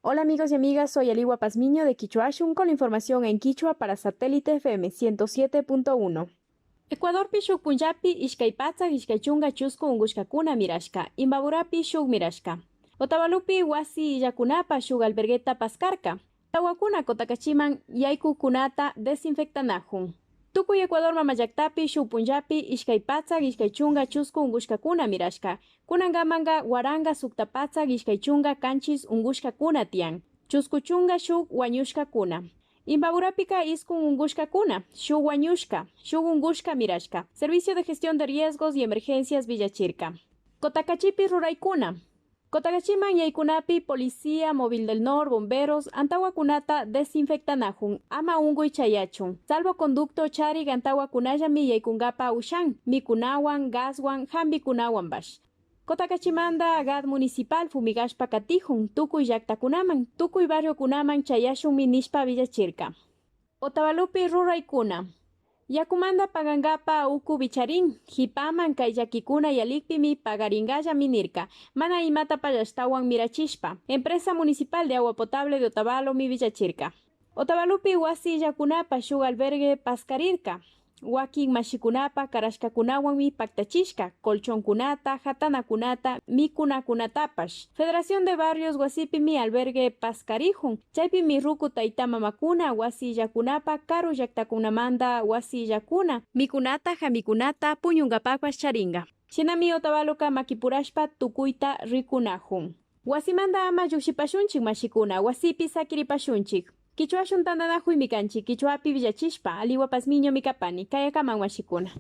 Hola amigos y amigas, soy Aliwa Pazmiño de Quichuashun con la información en Quichua para Satélite FM 107.1. Ecuadorpi shuk punllapi ishkaypatzak ishkaychunga chusku ungushkakuna mirashka, Imbaburapi shuk mirashka. Otavalupi wasi illakunapa shuk albergueta paskarka. Tawakuna kotakachiman yaykukunata desinfectanajun. Tukuy Ecuador mamayaktapi shuk punllapi ishkaypatzak ishkaychunga chusku ungushkakuna mirashka. Kunangamanga waranga suktapatzak ishkaychunga kanchis ungushkakuna tiyan. Chuskuchunga shuk wañushkakuna. Imbaburapika iskun ungushkakuna, shuk wañushka, shuk ungushka mirashka. Servicio de Gestión de Riesgos y Emergencias Villachirca. Kotakachipi ruraykuna. Kotakachiman yaykunapi Policía Móvil del Nor, bomberos, antawakunata desinfectanajun, ama unguy chayachun. Salvoconducto charik antawakunallami yaykungapa ushan, mikunawan, gaswan, hambikunawan bash. Kotakachimanda agad municipal fumigashpa katijun, tukuy llaktakunaman, tukuy barriokunaman chayashunmi nishpa villachirka. Otavalupi ruraykuna. Yakumanda pagangapa uku bicharin, hipaman kay llakikuna yalikpimi pagaringallami nirka, mana imata pallashtawan mirachishpa. Empresa Municipal de Agua Potable de Otavalomi villachirka. Otavalupi wasi yakunapa shuk albergue paskarirka. Wakin mashikunapa karashkakunawanmi paktachishka, colchonkunata, hatanakunata, mikunakunatapash. Federación de Barrios wasipimi albergue paskarijun, chaypimi ruku taytamamakuna wasi yakunapa karu llaktakunamanda wasi yakuna, mikunata hamikunata puñungapapash charinga. Shinami Otavaloka makipurashpa tukuyta rikunajun. Wasimanda ama llushipashunchik mashikuna, wasipi sakiripashunchik. Quichuashun tandanajuy mikanchik, Quichuapi villachishpa, Aliwa Pazmiño mikapani, kayakaman washikuna.